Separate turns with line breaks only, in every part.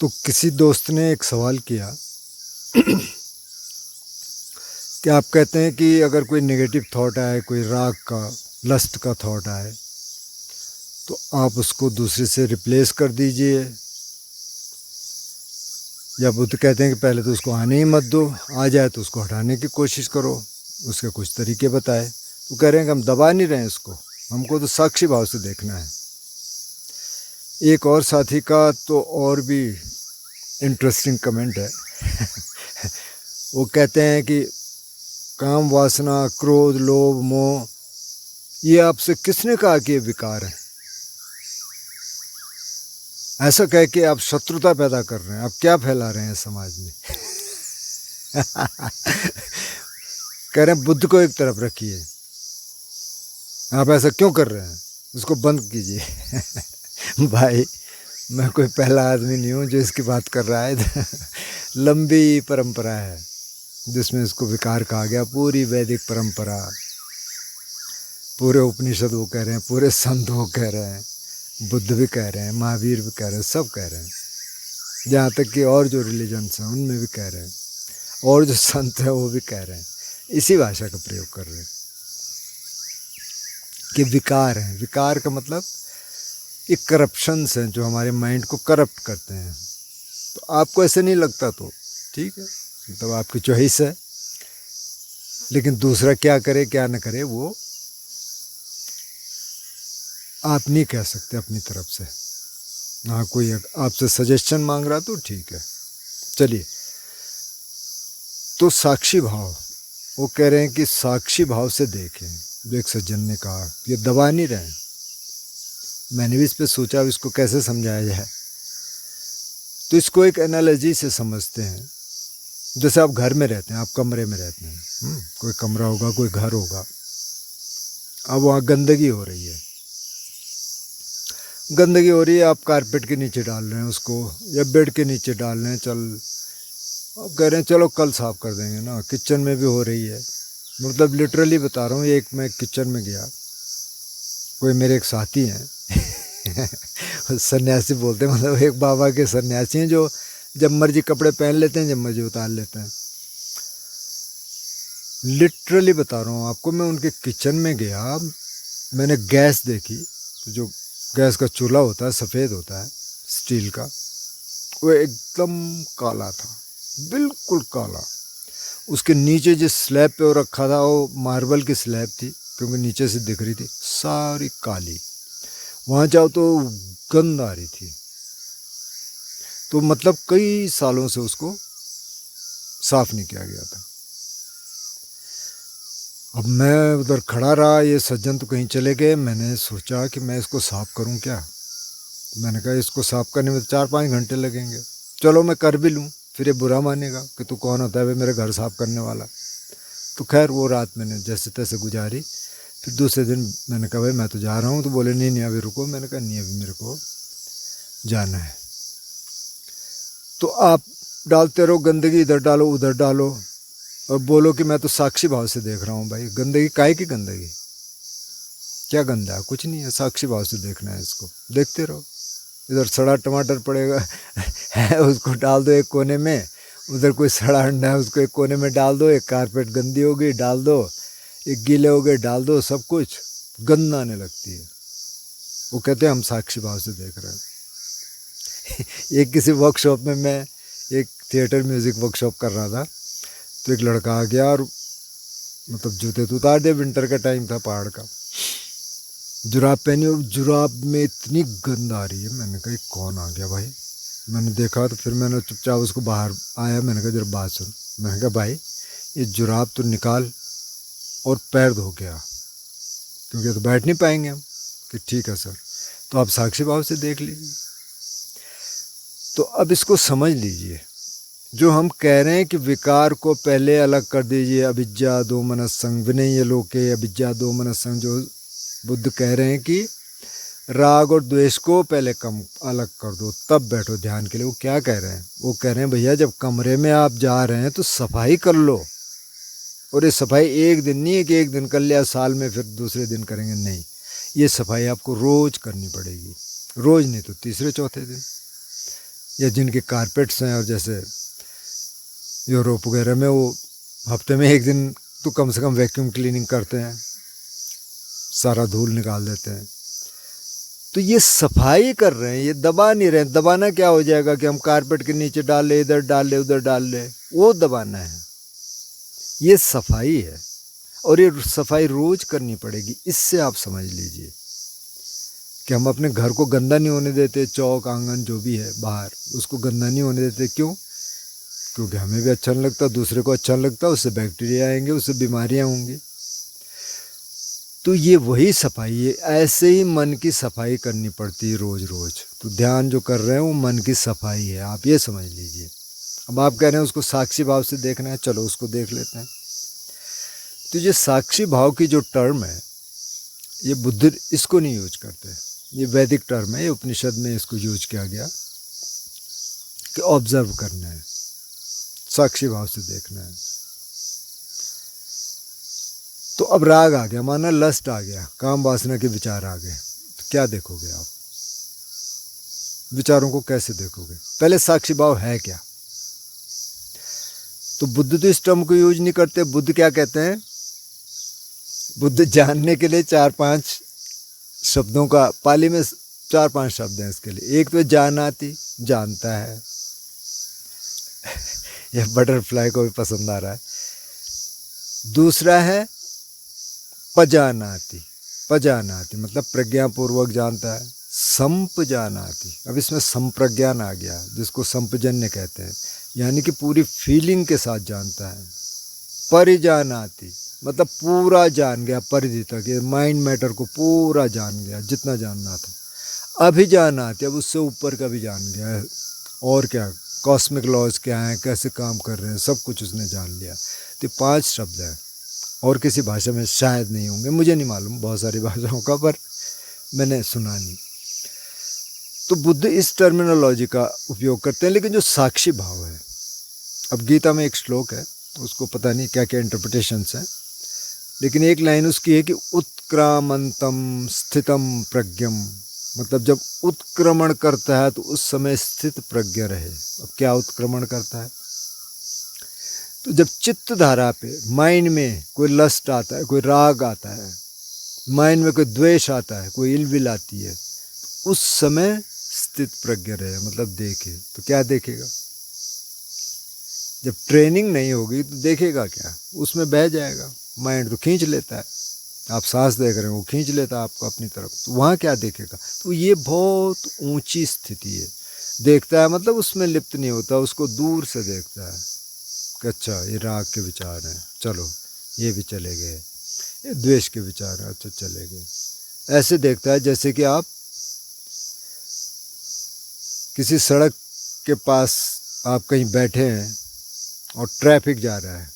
तो किसी दोस्त ने एक सवाल किया कि आप कहते हैं कि अगर कोई नेगेटिव थॉट आए, कोई राग का, लस्ट का थॉट आए, तो आप उसको दूसरे से रिप्लेस कर दीजिए, या बुद्ध कहते हैं कि पहले तो उसको आने ही मत दो, आ जाए तो उसको हटाने की कोशिश करो। उसके कुछ तरीके बताए। तो कह रहे हैं कि हम दबा नहीं रहे हैं इसको, हमको तो साक्षी भाव से देखना है। एक और साथी का तो और भी इंटरेस्टिंग कमेंट है वो कहते हैं कि काम, वासना, क्रोध, लोभ, मोह, ये आपसे किसने कहा कि ये विकार है? ऐसा कह के आप शत्रुता पैदा कर रहे हैं, आप क्या फैला रहे हैं समाज में कह रहे हैं बुद्ध को एक तरफ रखिए, आप ऐसा क्यों कर रहे हैं, उसको बंद कीजिए भाई, मैं कोई पहला आदमी नहीं हूँ जो इसकी बात कर रहा है लंबी परंपरा है जिसमें इसको विकार कहा गया। पूरी वैदिक परंपरा, पूरे उपनिषद वो कह रहे हैं, पूरे संत वो कह रहे हैं, बुद्ध भी कह रहे हैं, महावीर भी कह रहे हैं, सब कह रहे हैं, जहाँ तक कि और जो रिलीजन्स हैं उनमें भी कह रहे हैं, और जो संत हैं वो भी कह रहे हैं, इसी भाषा का प्रयोग कर रहे हैं कि विकार है। विकार का मतलब ये करप्शंस हैं जो हमारे माइंड को करप्ट करते हैं। तो आपको ऐसे नहीं लगता तो ठीक है, मतलब आपकी चॉइस है, लेकिन दूसरा क्या करे क्या न करे वो आप नहीं कह सकते अपनी तरफ से। हाँ, कोई आपसे सजेशन मांग रहा तो ठीक है, चलिए। तो साक्षी भाव, वो कह रहे हैं कि साक्षी भाव से देखें। जो एक सज्जन ने कहा, ये दबा नहीं रहे हैं। मैंने भी इस पर सोचा अब इसको कैसे समझाया जाए। तो इसको एक एनालॉजी से समझते हैं। जैसे आप घर में रहते हैं, आप कमरे में रहते हैं, कोई कमरा होगा, कोई घर होगा, अब वहाँ गंदगी हो रही है, गंदगी हो रही है, आप कारपेट के नीचे डाल रहे हैं उसको, या बेड के नीचे डाल रहे हैं, अब कह रहे हैं चलो कल साफ़ कर देंगे ना। किचन में भी हो रही है, मतलब लिटरली बता रहा हूँ। एक मैं किचन में गया, कोई मेरे एक साथी हैं सन्यासी बोलते हैं, मतलब एक बाबा के सन्यासी हैं जो जब मर्जी कपड़े पहन लेते हैं, जब मर्जी उतार लेते हैं। लिटरली बता रहा हूँ आपको, मैं उनके किचन में गया, मैंने गैस देखी, तो जो गैस का चूल्हा होता है सफ़ेद होता है स्टील का, वो एकदम काला था, बिल्कुल काला। उसके नीचे जिस स्लैब पे वो रखा था वो मार्बल की स्लैब थी, क्योंकि नीचे से दिख रही थी, सारी काली। वहाँ जाओ तो गंध आ रही थी। तो मतलब कई सालों से उसको साफ नहीं किया गया था। अब मैं उधर खड़ा रहा, ये सज्जन तो कहीं चले गए। मैंने सोचा कि मैं इसको साफ़ करूं क्या। मैंने कहा इसको साफ़ करने में 4-5 घंटे लगेंगे, चलो मैं कर भी लूं, फिर ये बुरा मानेगा कि तू कौन होता है भाई मेरे घर साफ़ करने वाला। तो खैर वो रात मैंने जैसे तैसे गुजारी। फिर दूसरे दिन मैंने कहा भाई मैं तो जा रहा हूँ। तो बोले नहीं नहीं अभी रुको। मैंने कहा नहीं, अभी मेरे को जाना है। तो आप डालते रहो गंदगी, इधर डालो उधर डालो, और बोलो कि मैं तो साक्षी भाव से देख रहा हूँ। भाई गंदगी काहे की गंदगी, क्या गंदा है? कुछ नहीं है, साक्षी भाव से देखना है इसको, देखते रहो। इधर सड़ा टमाटर पड़ेगा है उसको डाल दो एक कोने में, उधर कोई सड़ा अंडा है उसको एक कोने में डाल दो, एक कारपेट गंदी होगी डाल दो, एक गीले हो गए डाल दो, सब कुछ गंद आने लगती है। वो कहते हैं हम साक्षी भाव से देख रहे हैं एक किसी वर्कशॉप में, मैं एक थिएटर म्यूज़िक वर्कशॉप कर रहा था, तो एक लड़का आ गया और मतलब जूते तो उतार दिए, विंटर का टाइम था, पहाड़ का, जुराब पहनी, और जुराब में इतनी गंद आ रही है। मैंने कहा कौन आ गया भाई। मैंने देखा तो फिर मैंने चुपचाप उसको बाहर आया, मैंने कहा जरा बात सुन। मैंने कहा भाई ये जुराब तो निकाल और पैर धो के आ, क्योंकि तो बैठ नहीं पाएंगे हम। कि ठीक है सर। तो आप साक्षी भाव से देख लीजिए। तो अब इसको समझ लीजिए, जो हम कह रहे हैं कि विकार को पहले अलग कर दीजिए, अविद्या दो मनस्संग विनय लोके अविद्या दो मनस्संग, जो बुद्ध कह रहे हैं कि राग और द्वेष को पहले कम अलग कर दो तब बैठो ध्यान के लिए। वो क्या कह रहे हैं? वो कह रहे हैं भैया जब कमरे में आप जा रहे हैं तो सफाई कर लो, और ये सफाई एक दिन नहीं है कि एक दिन कर लिया साल में फिर दूसरे दिन करेंगे, नहीं, ये सफाई आपको रोज़ करनी पड़ेगी। रोज़ नहीं तो तीसरे चौथे दिन। या जिनके कारपेट्स हैं, और जैसे यूरोप वगैरह में वो हफ्ते में एक दिन तो कम से कम वैक्यूम क्लीनिंग करते हैं, सारा धूल निकाल देते हैं। तो ये सफाई कर रहे हैं, ये दबा नहीं रहे हैं। दबाना क्या हो जाएगा कि हम कारपेट के नीचे डाल ले, इधर डाल ले, उधर डाल ले, वो दबाना है। ये सफाई है, और ये सफाई रोज करनी पड़ेगी। इससे आप समझ लीजिए कि हम अपने घर को गंदा नहीं होने देते, चौक आंगन जो भी है बाहर, उसको गंदा नहीं होने देते। क्यों? क्योंकि हमें भी अच्छा नहीं लगता, दूसरे को अच्छा नहीं लगता, उससे बैक्टीरिया आएंगे, उससे बीमारियां होंगी। तो ये वही सफाई है। ऐसे ही मन की सफाई करनी पड़ती है रोज़ रोज़। तो ध्यान जो कर रहे हैं वो मन की सफाई है, आप ये समझ लीजिए। अब आप कह रहे हैं उसको साक्षी भाव से देखना है, चलो उसको देख लेते हैं। तो ये साक्षी भाव की जो टर्म है, ये बुद्ध इसको नहीं यूज करते, ये वैदिक टर्म है, ये उपनिषद में इसको यूज किया गया कि ऑब्जर्व करना है, साक्षी भाव से देखना है। तो अब राग आ गया, माना लस्ट आ गया, काम वासना के विचार आ गए, तो क्या देखोगे आप? विचारों को कैसे देखोगे? पहले साक्षी भाव है क्या? तो बुद्ध तो इस टर्म को यूज नहीं करते। बुद्ध क्या कहते हैं? बुद्ध जानने के लिए 4-5 शब्दों का, पाली में 4-5 शब्द हैं इसके लिए। एक तो जानाति, जानता है यह बटरफ्लाई को भी पसंद आ रहा है। दूसरा है पजानाति, पजानाति मतलब प्रज्ञापूर्वक जानता है। संपजानाति, अब इसमें संप्रज्ञान आ गया, जिसको संपजन्य कहते हैं, यानी कि पूरी फीलिंग के साथ जानता है। परिजानाति मतलब पूरा जान गया, परिधि तक, ये माइंड मैटर को पूरा जान गया, जितना जानना था। अभिजानाति, अब उससे ऊपर का भी जान गया है, और क्या कॉस्मिक लॉज क्या हैं, कैसे काम कर रहे हैं, सब कुछ उसने जान लिया। तो 5 शब्द हैं, और किसी भाषा में शायद नहीं होंगे, मुझे नहीं मालूम बहुत सारी भाषाओं का, पर मैंने सुना नहीं। तो बुद्ध इस टर्मिनोलॉजी का उपयोग करते हैं। लेकिन जो साक्षी भाव है, अब गीता में एक श्लोक है, उसको पता नहीं क्या क्या इंटरप्रिटेशंस हैं, लेकिन एक लाइन उसकी है कि उत्क्रामंतम स्थितम प्रज्ञम, मतलब जब उत्क्रमण करता है तो उस समय स्थित प्रज्ञ रहे। अब क्या उत्क्रमण करता है? तो जब चित्त धारा पे, माइंड में कोई लस्ट आता है, कोई राग आता है, माइंड में कोई द्वेष आता है, कोई इलविल आती है, तो उस समय स्थित प्रज्ञ रहे, मतलब देखे। तो क्या देखेगा? जब ट्रेनिंग नहीं होगी तो देखेगा क्या? उसमें बह जाएगा। माइंड तो खींच लेता है, आप सांस देख रहे हैं, वो खींच लेता है आपको अपनी तरफ, तो वहाँ क्या देखेगा? तो ये बहुत ऊंची स्थिति है। देखता है मतलब उसमें लिप्त नहीं होता, उसको दूर से देखता है कि अच्छा ये राग के विचार हैं, चलो ये भी चले गए, ये द्वेष के विचार हैं, अच्छा चले गए। ऐसे देखता है जैसे कि आप किसी सड़क के पास आप कहीं बैठे हैं और ट्रैफिक जा रहा है,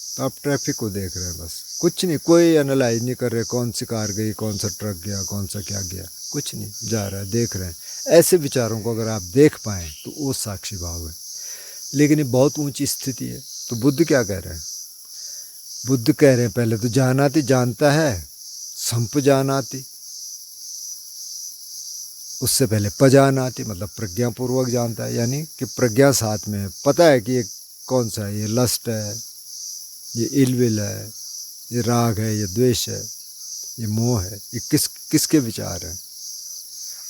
तो आप ट्रैफिक को देख रहे हैं, बस कुछ नहीं, कोई एनालाइज नहीं कर रहे कौन सी कार गई, कौन सा ट्रक गया, कौन सा क्या गया, कुछ नहीं, जा रहा है, देख रहे हैं। ऐसे विचारों को अगर आप देख पाएँ तो वो साक्षी भाव है। लेकिन ये बहुत ऊंची स्थिति है। तो बुद्ध क्या कह रहे हैं? बुद्ध कह रहे हैं पहले तो जानाति, जानता है, संपजानाति, उससे पहले पजानाति मतलब प्रज्ञापूर्वक जानता है, यानी कि प्रज्ञा साथ में है, पता है कि ये कौन सा है, ये लस्ट है, ये इलविल है, ये राग है, ये द्वेष है, ये मोह है, ये किसके विचार हैं।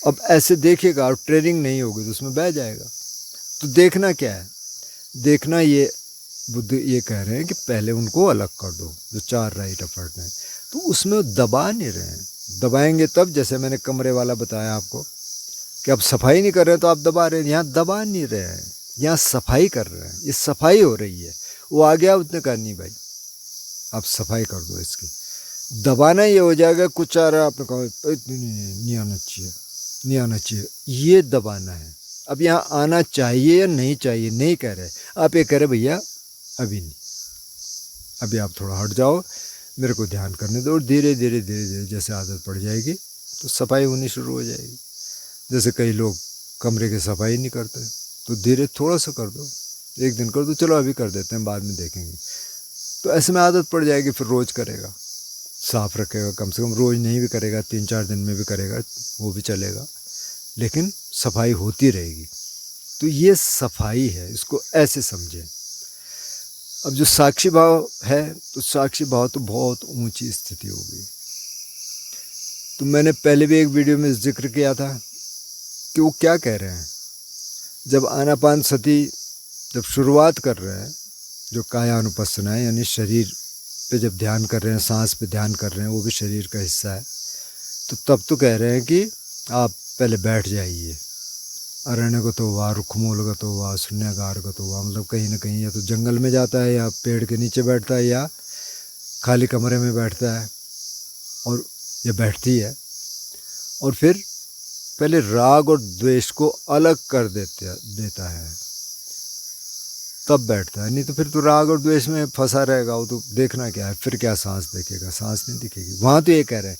अब ऐसे देखेगा, और ट्रेनिंग नहीं होगी तो उसमें बह जाएगा। तो देखना क्या है? देखना, ये बुद्ध ये कह रहे हैं कि पहले उनको अलग कर दो, जो 4 राइट एफर्ट हैं, तो उसमें दबा नहीं रहे हैं। दबाएंगे तब, जैसे मैंने कमरे वाला बताया आपको कि आप सफाई नहीं कर रहे हैं तो आप दबा रहे हैं। यहाँ दबा नहीं रहे हैं, यहाँ सफाई कर रहे हैं, ये सफाई हो रही है। वो आ गया, उसने कहा नहीं भाई आप सफाई कर दो इसकी। दबाना ये हो जाएगा, कुछ आ रहा है, आपने कहा नहीं आना चाहिए, नहीं आना चाहिए, ये दबाना है। अब यहाँ आना चाहिए या नहीं चाहिए नहीं कह रहे, आप ये कह रहे भैया अभी नहीं, अभी आप थोड़ा हट जाओ, मेरे को ध्यान करने दो, और धीरे धीरे धीरे धीरे जैसे आदत पड़ जाएगी तो सफाई होनी शुरू हो जाएगी। जैसे कई लोग कमरे की सफाई नहीं करते, तो धीरे थोड़ा सा कर दो, एक दिन कर दो, चलो अभी कर देते हैं, बाद में देखेंगे, तो ऐसे में आदत पड़ जाएगी। फिर रोज़ करेगा, साफ रखेगा, कम से कम रोज़ नहीं भी करेगा, 3-4 दिन में भी करेगा, वो भी चलेगा, लेकिन सफाई होती रहेगी। तो ये सफाई है, इसको ऐसे समझें। अब जो साक्षी भाव है, तो साक्षी भाव तो बहुत ऊंची स्थिति हो गई। तो मैंने पहले भी एक वीडियो में जिक्र किया था कि वो क्या कह रहे हैं। जब आनापान सती जब शुरुआत कर रहे हैं, जो कायानुपस्सना है यानी शरीर पे जब ध्यान कर रहे हैं, सांस पे ध्यान कर रहे हैं, वो भी शरीर का हिस्सा है, तो तब तो कह रहे हैं कि आप पहले बैठ जाइए। अरण्यगतो वा रुक्खमूलगतो वा शून्यागारगतो वा, मतलब कहीं ना कहीं या तो जंगल में जाता है या पेड़ के नीचे बैठता है या खाली कमरे में बैठता है और या बैठती है, और फिर पहले राग और द्वेष को अलग कर देता है, तब बैठता है। नहीं तो फिर तो राग और द्वेष में फंसा रहेगा, वो तो देखना क्या है, फिर क्या सांस देखेगा, सांस नहीं दिखेगी। वहाँ तो ये कह रहे हैं।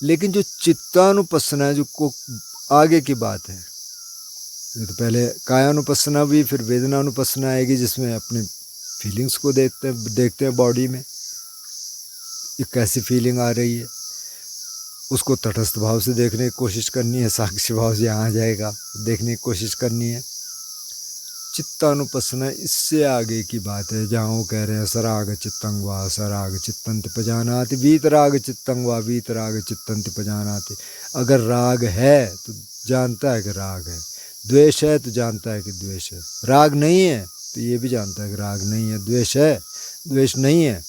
लेकिन जो चित्तानुपस्सना है, जो को आगे की बात है, तो पहले कायानुपस्सना भी, फिर वेदनानुपस्सना आएगी, जिसमें अपने फीलिंग्स को देखते हैं बॉडी में, ये कैसी फीलिंग आ रही है, उसको तटस्थ भाव से देखने की कोशिश करनी है। साक्षी भाव से यहाँ आ जाएगा, देखने की कोशिश करनी है। चित्तानुपस्सना इससे आगे की बात है, जहाँ वो कह रहे हैं सराग चित्तं वा सराग चित्तंति पजानाति, वीतराग चित्तं वा वीतराग चित्तंति पजानाति। अगर राग है तो जानता है कि राग है, द्वेष है तो जानता है कि द्वेष है, राग नहीं है तो ये भी जानता है कि राग नहीं है, द्वेष है, द्वेष नहीं है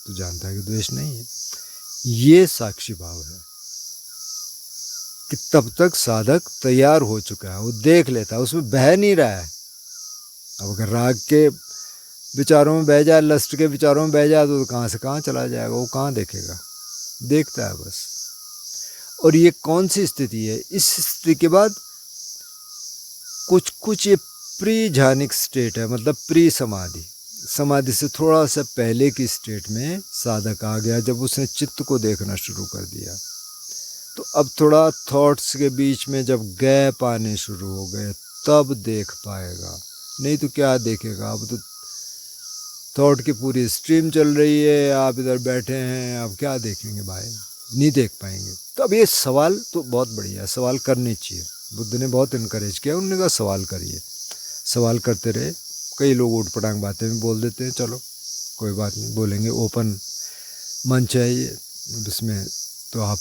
तो जानता है कि द्वेष नहीं है। ये साक्षी भाव है कि तब तक साधक तैयार हो चुका है, वो देख लेता है, उसमें बह नहीं रहा है। अब अगर राग के विचारों में बह जाए, लस्ट के विचारों में बह जाए, तो कहाँ से कहाँ चला जाएगा, वो कहाँ देखेगा, देखता है बस। और ये कौन सी स्थिति है? इस स्थिति के बाद कुछ ये प्री ध्यानिक स्टेट है, मतलब प्री समाधि, समाधि से थोड़ा सा पहले की स्टेट में साधक आ गया, जब उसने चित्त को देखना शुरू कर दिया। तो अब थोड़ा थॉट्स के बीच में जब गैप आने शुरू हो गए, तब देख पाएगा, नहीं तो क्या देखेगा। अब तो थॉट की पूरी स्ट्रीम चल रही है, आप इधर बैठे हैं, आप क्या देखेंगे भाई, नहीं देख पाएंगे। तो अब ये सवाल तो बहुत बढ़िया है, सवाल करने चाहिए। बुद्ध ने बहुत इनकरेज किया, उन्होंने कहा सवाल करिए, सवाल करते रहे। कई लोग ऊट पटांग बातें भी बोल देते हैं, चलो कोई बात नहीं, बोलेंगे, ओपन मंच है ये, इसमें तो आप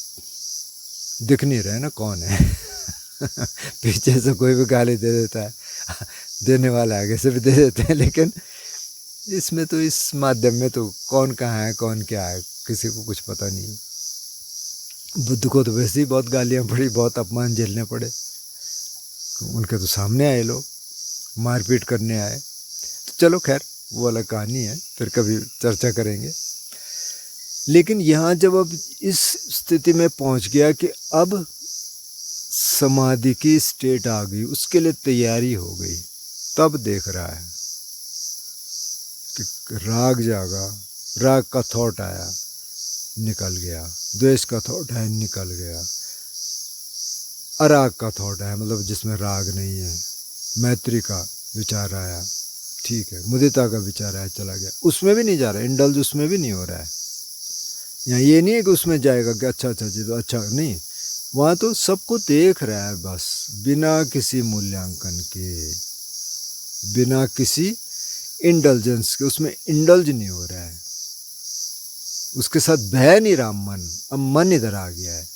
दिख नहीं रहे ना कौन है पीछे से कोई भी गाली दे देता है, देने वाला आगे से भी दे देते हैं, लेकिन इसमें तो, इस माध्यम में तो कौन कहाँ है, कौन क्या है, किसी को कुछ पता नहीं। बुद्ध को तो वैसे ही बहुत गालियाँ पड़ी, बहुत अपमान झेलने पड़े, उनके तो सामने आए लोग, मारपीट करने आए। तो चलो खैर, वो अलग कहानी है, फिर कभी चर्चा करेंगे। लेकिन यहाँ जब अब इस स्थिति में पहुँच गया कि अब समाधि की स्टेट आ गई, उसके लिए तैयारी हो गई, तब देख रहा है कि राग जागा, राग का थॉट आया, निकल गया, द्वेष का थॉट है, निकल गया, अराग का थॉट है, मतलब जिसमें राग नहीं है, मैत्री का विचार आया, ठीक है, मुदिता का विचार आया, चला गया, उसमें भी नहीं जा रहा, इंडल्ज उसमें भी नहीं हो रहा है। यहाँ ये नहीं है कि उसमें जाएगा कि अच्छा अच्छा जी, तो अच्छा नहीं, वहाँ तो सबको देख रहा है बस, बिना किसी मूल्यांकन के, बिना किसी इंडल्जेंस के, उसमें इंडल्ज नहीं हो रहा है, उसके साथ बह नहीं रहा मन, अब मन इधर आ गया है।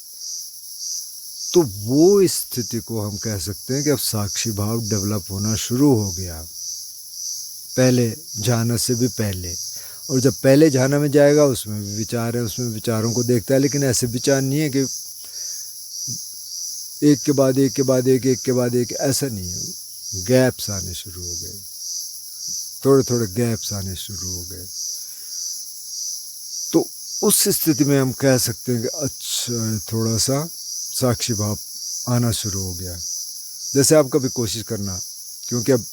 तो वो स्थिति को हम कह सकते हैं कि अब साक्षी भाव डेवलप होना शुरू हो गया, पहले झाना से भी पहले। और जब पहले झाना में जाएगा, उसमें भी विचार है, उसमें विचारों को देखता है, लेकिन ऐसे विचार नहीं है कि एक के बाद एक के बाद एक, एक के बाद एक, ऐसा नहीं है। गैप्स आने शुरू हो गए, थोड़े थोड़े गैप्स आने शुरू हो गए। तो उस स्थिति में हम कह सकते हैं कि अच्छा, थोड़ा सा साक्षी भाव आना शुरू हो गया। जैसे आप कभी कोशिश करना, क्योंकि अब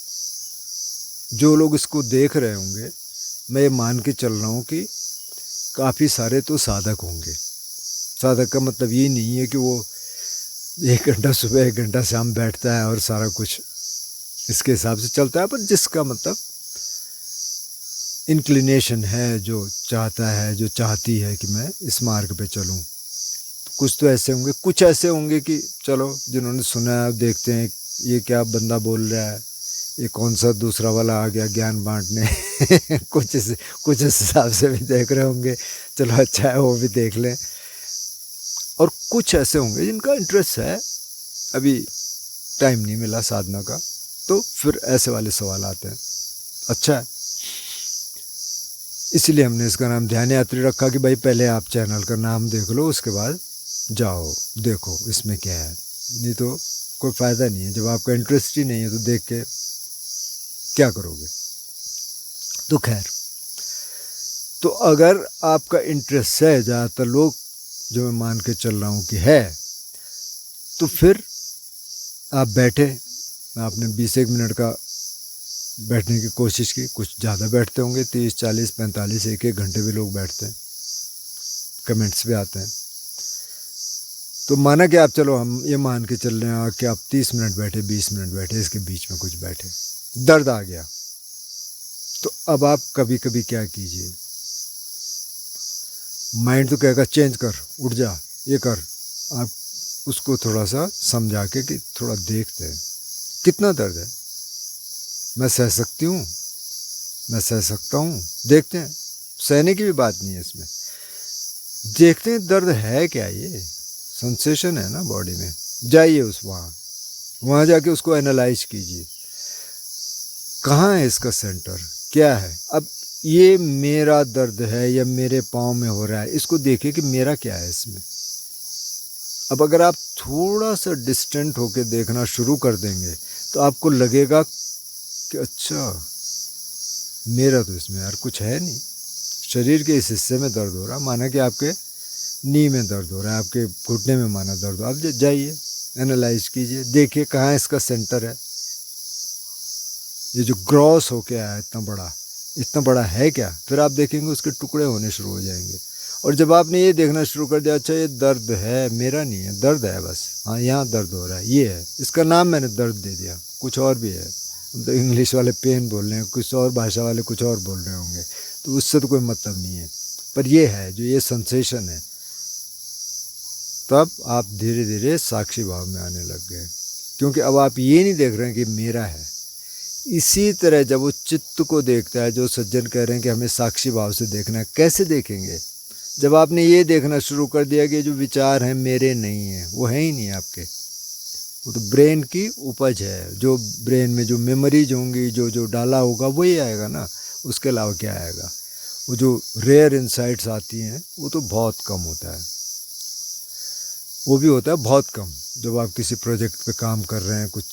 जो लोग इसको देख रहे होंगे, मैं ये मान के चल रहा हूँ कि काफ़ी सारे तो साधक होंगे। साधक का मतलब ये नहीं है कि वो 1 घंटा सुबह 1 घंटा शाम बैठता है और सारा कुछ इसके हिसाब से चलता है, पर जिसका मतलब इंक्लिनेशन है, जो चाहता है, जो चाहती है कि मैं इस मार्ग पे चलूँ। तो कुछ तो ऐसे होंगे, कुछ ऐसे होंगे कि चलो जिन्होंने सुना है, देखते हैं ये क्या बंदा बोल रहा है, ये कौन सा दूसरा वाला आ गया ज्ञान बांटने कुछ इस हिसाब से भी देख रहे होंगे, चलो अच्छा है वो भी देख लें। और कुछ ऐसे होंगे जिनका इंटरेस्ट है, अभी टाइम नहीं मिला साधना का, तो फिर ऐसे वाले सवाल आते हैं। अच्छा है, इसलिए हमने इसका नाम ध्यान यात्री रखा कि भाई पहले आप चैनल का नाम देख लो, उसके बाद जाओ देखो इसमें क्या है, नहीं तो कोई फ़ायदा नहीं है। जब आपका इंटरेस्ट ही नहीं है तो देख के क्या करोगे। तो खैर, तो अगर आपका इंटरेस्ट है, ज़्यादातर लोग जो मैं मान के चल रहा हूँ कि है, तो फिर आप बैठे, आपने 20-1 मिनट का बैठने की कोशिश की, कुछ ज़्यादा बैठते होंगे, 30, 40, 45, 1-1 घंटे भी लोग बैठते हैं, कमेंट्स भी आते हैं। तो माना कि आप, चलो हम ये मान के चल रहे हैं कि आप 30 मिनट बैठे, 20 मिनट बैठे, इसके बीच में कुछ बैठे, दर्द आ गया, तो अब आप कभी कभी क्या कीजिए, माइंड तो कहेगा चेंज कर, उठ जा, ये कर, आप उसको थोड़ा सा समझा के कि थोड़ा देखते हैं कितना दर्द है, मैं सह सकती हूँ, मैं सह सकता हूँ, देखते हैं। सहने की भी बात नहीं है इसमें, देखते हैं दर्द है क्या, ये सेंसेशन है ना बॉडी में, जाइए उस वहाँ जाके उसको एनालाइज कीजिए, कहाँ है इसका सेंटर, क्या है। अब ये मेरा दर्द है या मेरे पाँव में हो रहा है, इसको देखिए कि मेरा क्या है इसमें। अब अगर आप थोड़ा सा डिस्टेंट होके देखना शुरू कर देंगे तो आपको लगेगा कि अच्छा मेरा तो इसमें यार कुछ है नहीं, शरीर के इस हिस्से में दर्द हो रहा, माना कि आपके नी में दर्द हो रहा है, आपके घुटने में माना दर्द हो, आप जाइए एनालाइज कीजिए, देखिए कहाँ इसका सेंटर है, ये जो ग्रॉस हो के आया इतना बड़ा है क्या। फिर आप देखेंगे उसके टुकड़े होने शुरू हो जाएंगे। और जब आपने ये देखना शुरू कर दिया, अच्छा ये दर्द है, मेरा नहीं है, दर्द है बस, हाँ यहाँ दर्द हो रहा है, ये है, इसका नाम मैंने दर्द दे दिया, कुछ और भी है, तो इंग्लिश वाले पेन बोल रहे हैं, कुछ और भाषा वाले कुछ और बोल रहे होंगे, तो उससे तो कोई मतलब नहीं है, पर ये है जो ये सेंसेशन है। तब आप धीरे धीरे साक्षी भाव में आने लग गए, क्योंकि अब आप ये नहीं देख रहे हैं कि मेरा है। इसी तरह जब वो चित्त को देखता है, जो सज्जन कह रहे हैं कि हमें साक्षी भाव से देखना है, कैसे देखेंगे, जब आपने ये देखना शुरू कर दिया कि जो विचार हैं मेरे नहीं हैं, वो है ही नहीं आपके, वो तो ब्रेन की उपज है, जो ब्रेन में जो मेमोरीज होंगी, जो जो डाला होगा वही आएगा ना, उसके अलावा क्या आएगा। वो जो रेयर इंसाइट्स आती हैं वो तो बहुत कम होता है, वो भी होता है बहुत कम। जब आप किसी प्रोजेक्ट पे काम कर रहे हैं, कुछ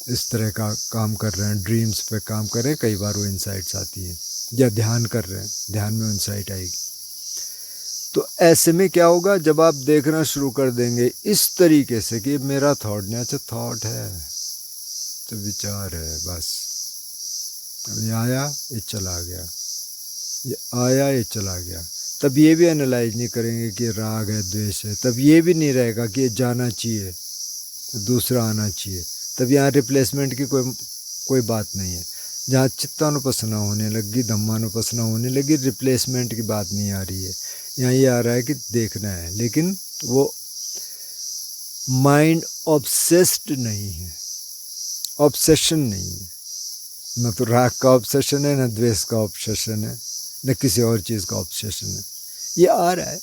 इस तरह का काम कर रहे हैं, ड्रीम्स पे काम कर रहे हैं, कई बार वो इंसाइट्स आती हैं, या ध्यान कर रहे हैं, ध्यान में इंसाइट आएगी। तो ऐसे में क्या होगा, जब आप देखना शुरू कर देंगे इस तरीके से कि मेरा थॉट नहीं, अच्छा थॉट है तो विचार है बस, अब ये आया ये चला गया, ये आया ये चला गया, तब ये भी एनालाइज नहीं करेंगे कि राग है द्वेष है, तब ये भी नहीं रहेगा कि ये जाना चाहिए दूसरा आना चाहिए, तब यहाँ रिप्लेसमेंट की कोई बात नहीं है। जहाँ चित्तानुपसना होने लगी, धम्मानुपसना होने लगी, रिप्लेसमेंट की बात नहीं आ रही है, यहाँ ये आ रहा है कि देखना है, लेकिन वो माइंड ऑब्सेस्ड नहीं है, ऑब्सेशन नहीं है, न तो राग का ऑब्सेशन है, न द्वेष का ऑब्सेशन है, न किसी और चीज़ का ऑब्सेशन है। ये आ रहा है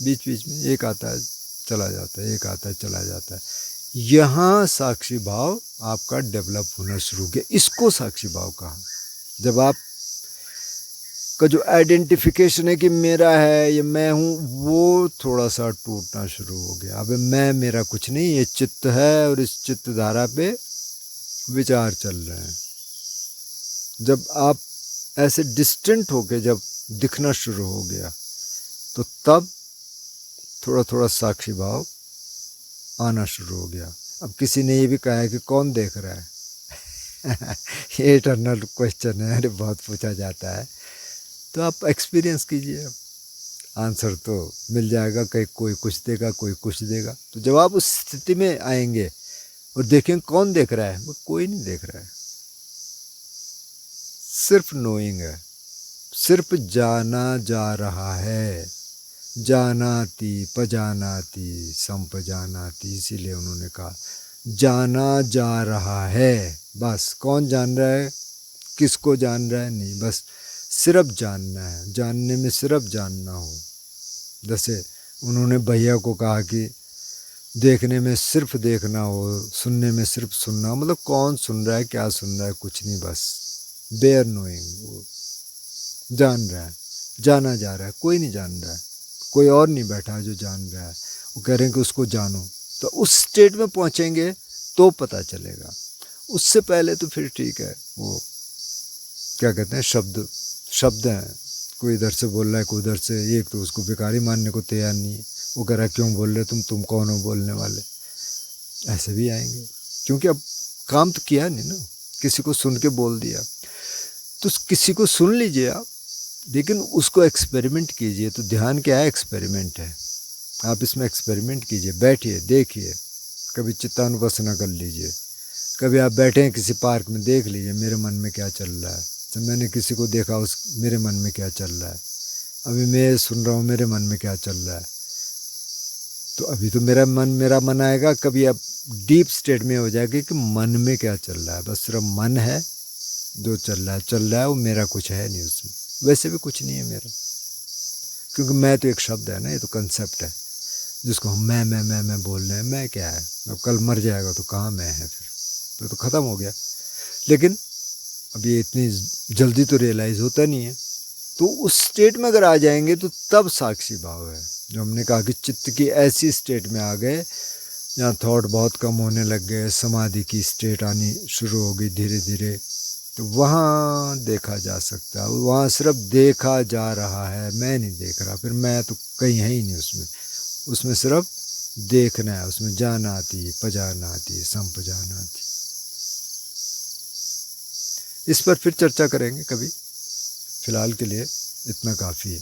बीच बीच में, एक आता है चला जाता है, एक आता है चला जाता है, यहाँ साक्षी भाव आपका डेवलप होना शुरू किया, इसको साक्षी भाव कहा। जब आप का जो आइडेंटिफिकेशन है कि मेरा है, ये मैं हूँ, वो थोड़ा सा टूटना शुरू हो गया। अब मैं मेरा कुछ नहीं, ये चित्त है और इस चित्त धारा पे विचार चल रहे हैं। जब आप ऐसे डिस्टेंट होके जब दिखना शुरू हो गया, तो तब थोड़ा थोड़ा साक्षी भाव आना शुरू हो गया। अब किसी ने ये भी कहा है कि कौन देख रहा है ये इटर्नल क्वेश्चन है, अरे बहुत पूछा जाता है, तो आप एक्सपीरियंस कीजिए, आंसर तो मिल जाएगा, कहीं कोई कुछ देगा, कोई कुछ देगा। तो जब आप उस स्थिति में आएंगे और देखेंगे कौन देख रहा है, वो कोई नहीं देख रहा है, सिर्फ नोइंग है, सिर्फ जाना जा रहा है, जानाति पजानाति संपजानाति, इसीलिए उन्होंने कहा जाना जा रहा है, बस कौन जान रहा है, किसको जान रहा है, नहीं, बस सिर्फ जानना है, जानने में सिर्फ जानना हो। जैसे उन्होंने भैया को कहा कि देखने में सिर्फ देखना हो, सुनने में सिर्फ सुनना हो, मतलब कौन सुन रहा है, क्या सुन रहा है, कुछ नहीं, बस बेयर नोइंग, वो जान रहा है, जाना जा रहा है, कोई नहीं जान रहा है, कोई और नहीं बैठा है जो जान रहा है। वो कह रहे हैं कि उसको जानो, तो उस स्टेट में पहुंचेंगे तो पता चलेगा। उससे पहले तो फिर ठीक है, वो क्या कहते हैं, शब्द शब्द हैं, कोई इधर से बोल रहा है, कोई उधर से, एक तो उसको बेकारी मानने को तैयार नहीं है। वो कह रहा है क्यों बोल रहे तुम कौन हो बोलने वाले, ऐसे भी आएंगे, क्योंकि अब काम तो किया नहीं ना, किसी को सुन के बोल दिया। तो किसी को सुन लीजिए आप, लेकिन उसको एक्सपेरिमेंट कीजिए। तो ध्यान क्या है, एक्सपेरिमेंट है। आप इसमें एक्सपेरिमेंट कीजिए, बैठिए, देखिए, कभी चित्तानुपसना कर लीजिए, कभी आप बैठे हैं किसी पार्क में, देख लीजिए मेरे मन में क्या चल रहा है। जब मैंने किसी को देखा, उस मेरे मन में क्या चल रहा है, अभी मैं सुन रहा हूँ मेरे मन में क्या चल रहा है। तो अभी तो मेरा मन आएगा, कभी आप डीप स्टेट में हो जाएगी कि मन में क्या चल रहा है, बस सिर्फ मन है, जो चल रहा है वो मेरा कुछ है नहीं उसमें, वैसे भी कुछ नहीं है मेरा, क्योंकि मैं तो एक शब्द है ना, ये तो कंसेप्ट है जिसको हम मैं बोल रहे हैं। मैं क्या है, अब कल मर जाएगा तो कहाँ मैं है, फिर तो ख़त्म हो गया। लेकिन अब ये इतनी जल्दी तो रियलाइज़ होता नहीं है। तो उस स्टेट में अगर आ जाएंगे तो तब साक्षी भाव है, जो हमने कहा कि चित्त की ऐसी स्टेट में आ गए जहाँ थॉट बहुत कम होने लग गए, समाधि की स्टेट आनी शुरू हो गई धीरे धीरे। तो वहाँ देखा जा सकता है, वहाँ सिर्फ देखा जा रहा है, मैं नहीं देख रहा, फिर मैं तो कहीं है ही नहीं उसमें। उसमें सिर्फ देखना है, उसमें जान आती है, पहचान आती है, संपजान आती है। इस पर फिर चर्चा करेंगे कभी, फिलहाल के लिए इतना काफ़ी है।